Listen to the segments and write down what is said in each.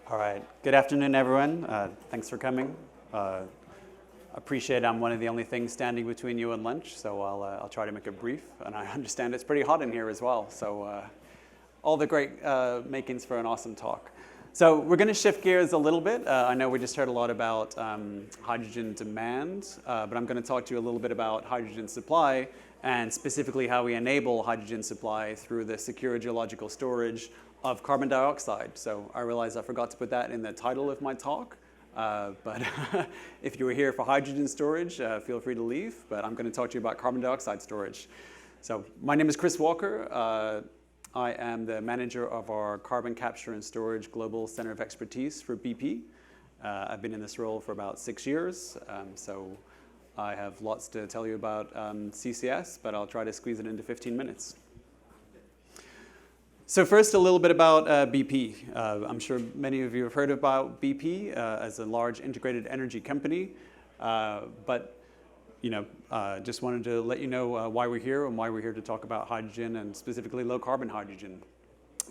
All right. Good afternoon, everyone. Thanks for coming. Appreciate I'm one of the only things standing between you and lunch, so I'll try to make it brief. And I understand it's pretty hot in here as well, so all the great makings for an awesome talk. So we're going to shift gears a little bit. I know we just heard a lot about hydrogen demand, but I'm going to talk to you a little bit about hydrogen supply and specifically how we enable hydrogen supply through the secure geological storage of carbon dioxide. So I realize I forgot to put that in the title of my talk, but if you were here for hydrogen storage, feel free to leave, but I'm going to talk to you about carbon dioxide storage. So my name is Chris Walker. I am the manager of our Carbon Capture and Storage Global Center of Expertise for BP. I've been in this role for about 6 years, so I have lots to tell you about CCS, but I'll try to squeeze it into 15 minutes. So first, a little bit about BP. I'm sure many of you have heard about BP as a large integrated energy company, but just wanted to let you know why we're here and why we're here to talk about hydrogen and specifically low carbon hydrogen.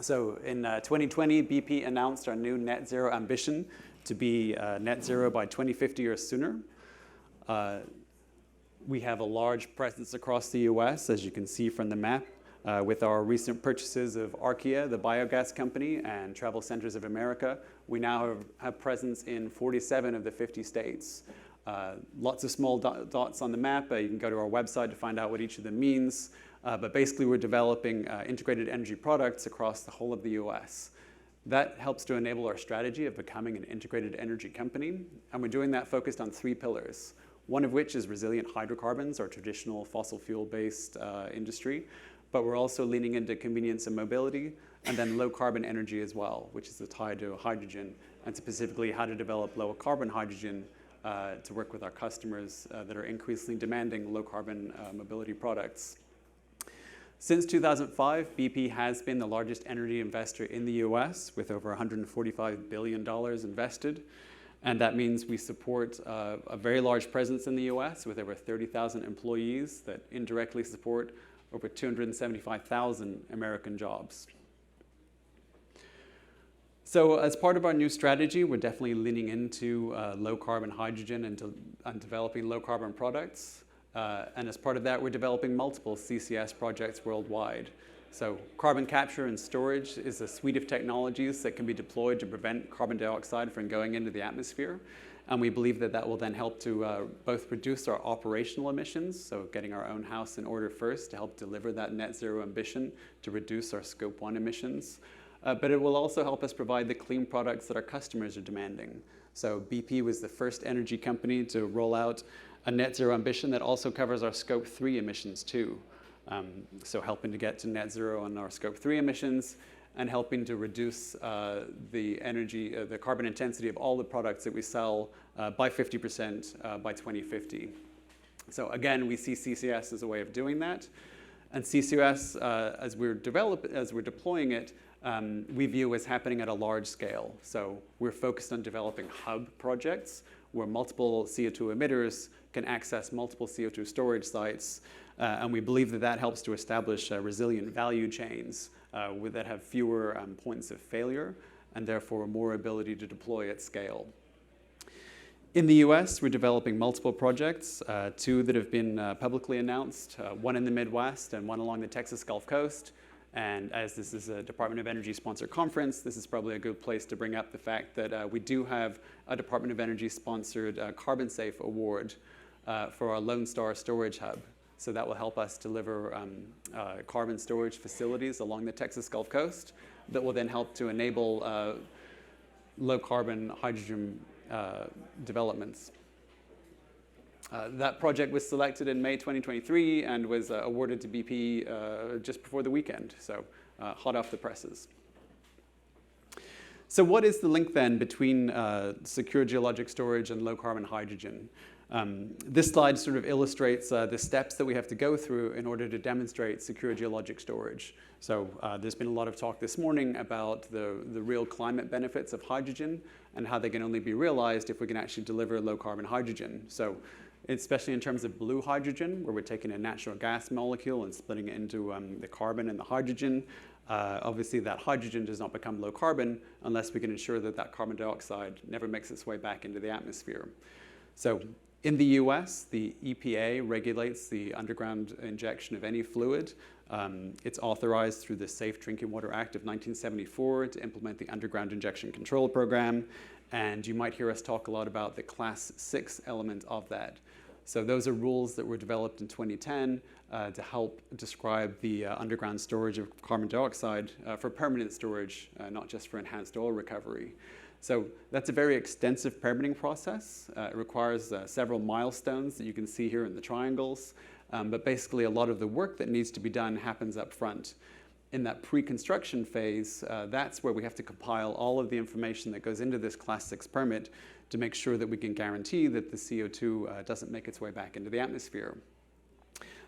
So in 2020, BP announced our new net zero ambition to be net zero by 2050 or sooner. We have a large presence across the US, as you can see from the map, with our recent purchases of Archaea, the biogas company, and Travel Centers of America. We now have presence in 47 of the 50 states. Lots of small dots on the map. You can go to our website to find out what each of them means. But basically, we're developing integrated energy products across the whole of the US. That helps to enable our strategy of becoming an integrated energy company. And we're doing that focused on 3 pillars, one of which is resilient hydrocarbons, our traditional fossil fuel-based industry. But we're also leaning into convenience and mobility, and then low carbon energy as well, which is tied to hydrogen, and specifically how to develop low carbon hydrogen to work with our customers that are increasingly demanding low carbon mobility products. Since 2005, BP has been the largest energy investor in the US with over $145 billion invested. And that means we support a very large presence in the US with over 30,000 employees that indirectly support over 275,000 American jobs. So as part of our new strategy, we're definitely leaning into low carbon hydrogen and developing low carbon products. And as part of that, we're developing multiple CCS projects worldwide. So carbon capture and storage is a suite of technologies that can be deployed to prevent carbon dioxide from going into the atmosphere. And we believe that that will then help to both reduce our operational emissions, so getting our own house in order first to help deliver that net zero ambition to reduce our scope 1 emissions. But it will also help us provide the clean products that our customers are demanding. So BP was the first energy company to roll out a net zero ambition that also covers our scope 3 emissions too. So helping to get to net zero on our scope 3 emissions and helping to reduce the carbon intensity of all the products that we sell by 50% by 2050. So again, we see CCS as a way of doing that. And CCS, as we're deploying it, we view as happening at a large scale. So we're focused on developing hub projects where multiple CO2 emitters can access multiple CO2 storage sites. And we believe that that helps to establish resilient value chains that have fewer points of failure and therefore more ability to deploy at scale. In the US, we're developing multiple projects, 2 that have been publicly announced, one in the Midwest and one along the Texas Gulf Coast. And as this is a Department of Energy sponsored conference, this is probably a good place to bring up the fact that we do have a Department of Energy sponsored Carbon Safe Award for our Lone Star Storage Hub. So that will help us deliver carbon storage facilities along the Texas Gulf Coast that will then help to enable low carbon hydrogen developments. That project was selected in May 2023 and was awarded to BP just before the weekend, so hot off the presses. So what is the link then between secure geologic storage and low carbon hydrogen? This slide sort of illustrates the steps that we have to go through in order to demonstrate secure geologic storage. So there's been a lot of talk this morning about the real climate benefits of hydrogen and how they can only be realized if we can actually deliver low carbon hydrogen. So especially in terms of blue hydrogen, where we're taking a natural gas molecule and splitting it into the carbon and the hydrogen. Obviously, that hydrogen does not become low carbon unless we can ensure that that carbon dioxide never makes its way back into the atmosphere. So in the US, the EPA regulates the underground injection of any fluid. It's authorized through the Safe Drinking Water Act of 1974 to implement the Underground Injection Control Program. And you might hear us talk a lot about the Class 6 element of that. So those are rules that were developed in 2010 to help describe the underground storage of carbon dioxide for permanent storage, not just for enhanced oil recovery. So that's a very extensive permitting process. It requires several milestones that you can see here in the triangles. But basically, a lot of the work that needs to be done happens up front. In that pre-construction phase, that's where we have to compile all of the information that goes into this Class 6 permit to make sure that we can guarantee that the CO2 doesn't make its way back into the atmosphere.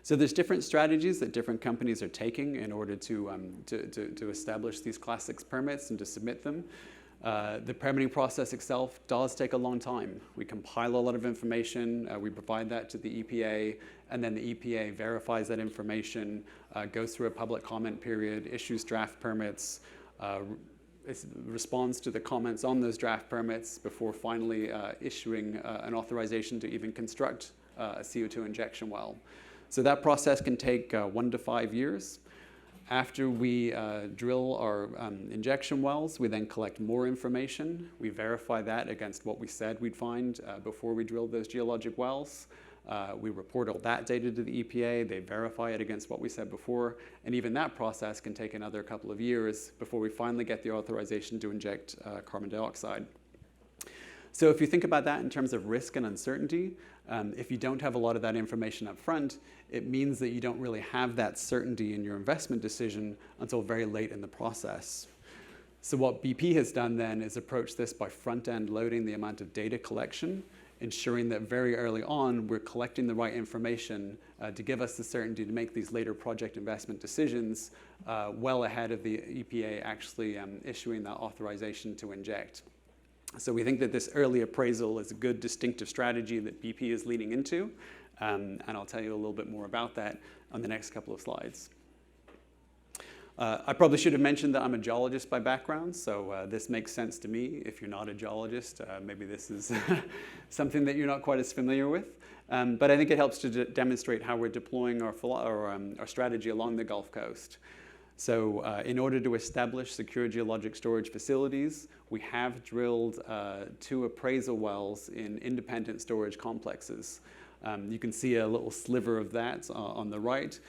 So there's different strategies that different companies are taking in order to establish these Class 6 permits and to submit them. The permitting process itself does take a long time. We compile a lot of information, we provide that to the EPA, and then the EPA verifies that information, goes through a public comment period, issues draft permits, responds to the comments on those draft permits before finally issuing an authorization to even construct a CO2 injection well. So that process can take 1 to 5 years. After we drill our injection wells, we then collect more information. We verify that against what we said we'd find before we drilled those geologic wells. We report all that data to the EPA. They verify it against what we said before. And even that process can take another couple of years before we finally get the authorization to inject carbon dioxide. So if you think about that in terms of risk and uncertainty, if you don't have a lot of that information up front, it means that you don't really have that certainty in your investment decision until very late in the process. So what BP has done then is approach this by front-end loading the amount of data collection, ensuring that very early on we're collecting the right information to give us the certainty to make these later project investment decisions well ahead of the EPA actually issuing that authorization to inject. So we think that this early appraisal is a good distinctive strategy that BP is leaning into, and I'll tell you a little bit more about that on the next couple of slides. I probably should have mentioned that I'm a geologist by background, so this makes sense to me. If you're not a geologist, maybe this is something that you're not quite as familiar with. But I think it helps to demonstrate how we're deploying our strategy along the Gulf Coast. So in order to establish secure geologic storage facilities, we have drilled 2 appraisal wells in independent storage complexes. You can see a little sliver of that on the right.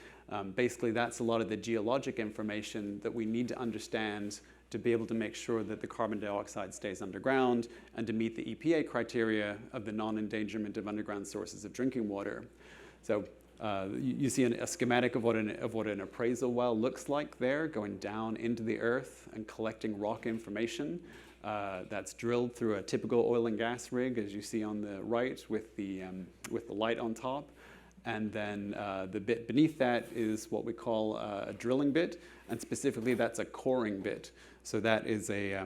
Basically, that's a lot of the geologic information that we need to understand to be able to make sure that the carbon dioxide stays underground and to meet the EPA criteria of the non-endangerment of underground sources of drinking water. So you see a schematic of what an appraisal well looks like there, going down into the earth and collecting rock information. That's drilled through a typical oil and gas rig, as you see on the right, with the light on top. And then the bit beneath that is what we call a drilling bit, and specifically that's a coring bit. So that is a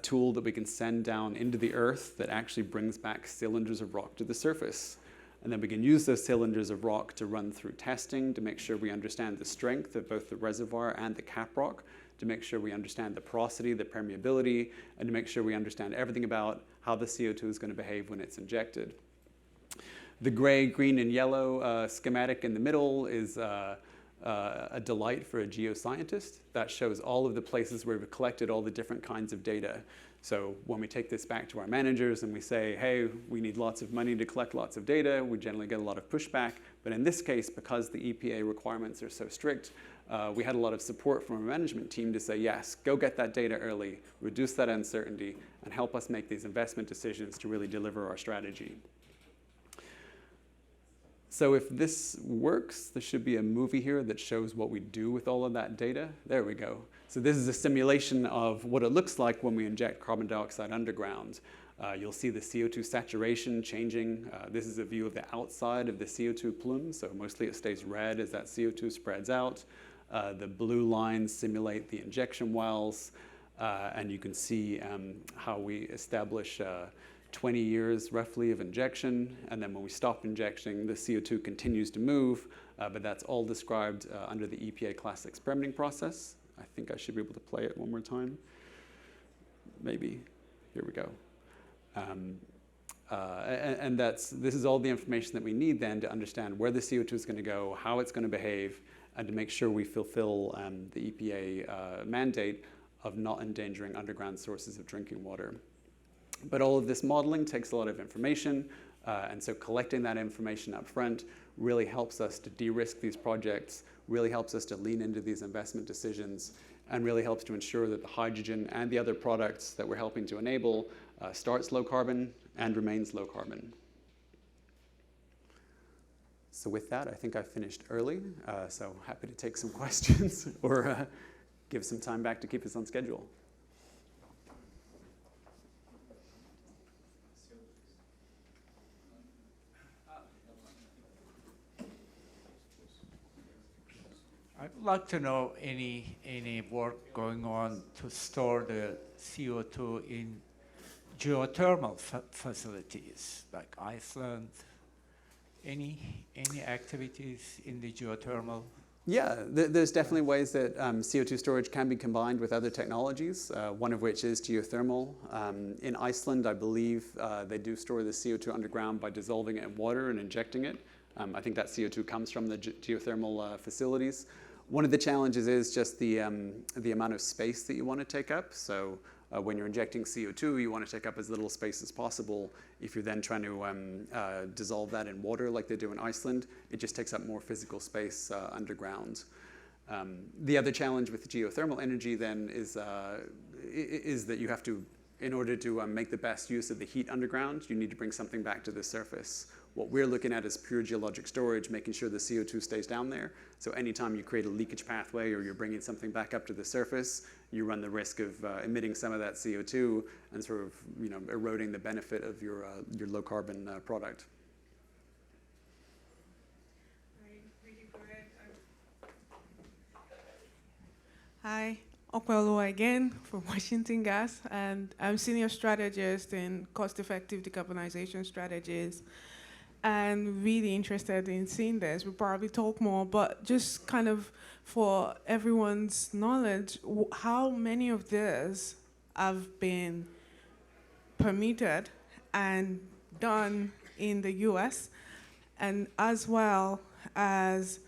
tool that we can send down into the earth that actually brings back cylinders of rock to the surface. And then we can use those cylinders of rock to run through testing to make sure we understand the strength of both the reservoir and the cap rock, to make sure we understand the porosity, the permeability, and to make sure we understand everything about how the CO2 is going to behave when it's injected. The gray, green, and yellow schematic in the middle is a delight for a geoscientist. That shows all of the places where we've collected all the different kinds of data. So when we take this back to our managers and we say, hey, we need lots of money to collect lots of data, we generally get a lot of pushback. But in this case, because the EPA requirements are so strict, we had a lot of support from our management team to say, yes, go get that data early, reduce that uncertainty, and help us make these investment decisions to really deliver our strategy. So if this works, there should be a movie here that shows what we do with all of that data. There we go. So this is a simulation of what it looks like when we inject carbon dioxide underground. You'll see the CO2 saturation changing. This is a view of the outside of the CO2 plume, so mostly it stays red as that CO2 spreads out. The blue lines simulate the injection wells, and you can see how we establish 20 years roughly of injection, and then when we stop injecting, the CO2 continues to move, but that's all described under the EPA Class 6 permitting process. I think I should be able to play it one more time. Maybe. Here we go. And this is all the information that we need then to understand where the CO2 is going to go, how it's going to behave, and to make sure we fulfill the EPA mandate of not endangering underground sources of drinking water. But all of this modeling takes a lot of information, and so collecting that information up front really helps us to de-risk these projects, really helps us to lean into these investment decisions, and really helps to ensure that the hydrogen and the other products that we're helping to enable starts low carbon and remains low carbon. So with that, I think I finished early, so happy to take some questions or give some time back to keep us on schedule. I'd like to know any work going on to store the CO2 in geothermal facilities like Iceland. Any activities in the geothermal? Yeah, there's definitely ways that CO2 storage can be combined with other technologies, one of which is geothermal. In Iceland, I believe they do store the CO2 underground by dissolving it in water and injecting it. I think that CO2 comes from the geothermal facilities. One of the challenges is just the amount of space that you want to take up. So when you're injecting CO2, you want to take up as little space as possible. If you're then trying to dissolve that in water like they do in Iceland, it just takes up more physical space underground. The other challenge with geothermal energy then is that you have to, in order to make the best use of the heat underground, you need to bring something back to the surface. What we're looking at is pure geologic storage, making sure the CO2 stays down there. So anytime you create a leakage pathway or you're bringing something back up to the surface, you run the risk of emitting some of that CO2 and sort of eroding the benefit of your low carbon product. Hi, Okwelua again from Washington Gas, and I'm senior strategist in cost-effective decarbonization strategies. And really interested in seeing this. We'll probably talk more, but just kind of for everyone's knowledge, how many of these have been permitted and done in the US, and as well as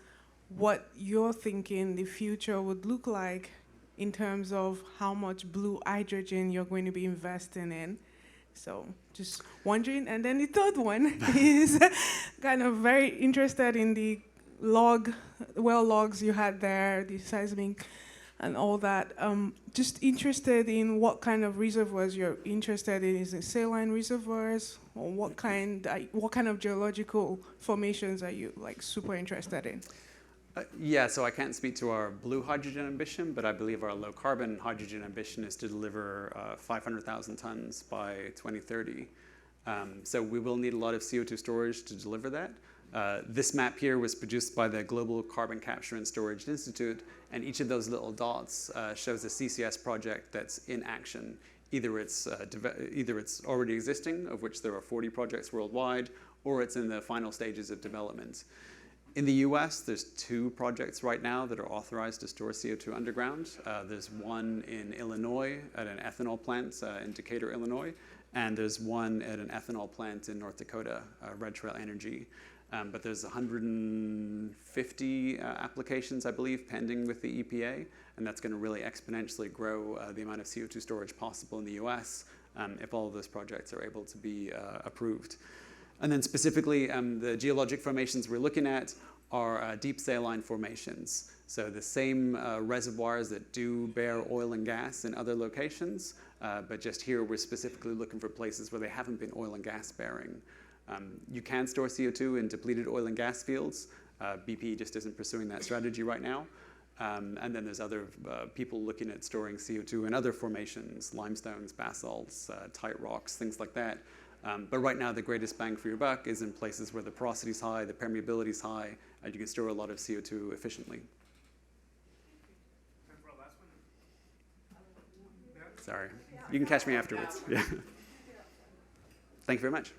what you're thinking the future would look like in terms of how much blue hydrogen you're going to be investing in. So just wondering. And then the third one is kind of very interested in the well logs you had there, the seismic and all that. Just interested in what kind of reservoirs you're interested in. Is it saline reservoirs, or what kind of geological formations are you super interested in? Yeah, so I can't speak to our blue hydrogen ambition, but I believe our low carbon hydrogen ambition is to deliver 500,000 tons by 2030. So we will need a lot of CO2 storage to deliver that. This map here was produced by the Global Carbon Capture and Storage Institute, and each of those little dots shows a CCS project that's in action. Either it's already existing, of which there are 40 projects worldwide, or it's in the final stages of development. In the US, there's 2 projects right now that are authorized to store CO2 underground. There's one in Illinois at an ethanol plant in Decatur, Illinois, and there's one at an ethanol plant in North Dakota, Red Trail Energy. But there's 150 applications, I believe, pending with the EPA, and that's going to really exponentially grow the amount of CO2 storage possible in the US if all of those projects are able to be approved. And then specifically, the geologic formations we're looking at are deep saline formations. So the same reservoirs that do bear oil and gas in other locations, but just here we're specifically looking for places where they haven't been oil and gas bearing. You can store CO2 in depleted oil and gas fields. BP just isn't pursuing that strategy right now. And then there's other people looking at storing CO2 in other formations, limestones, basalts, tight rocks, things like that. But right now, the greatest bang for your buck is in places where the porosity is high, the permeability is high, and you can store a lot of CO2 efficiently. Sorry. You can catch me afterwards. Yeah. Thank you very much.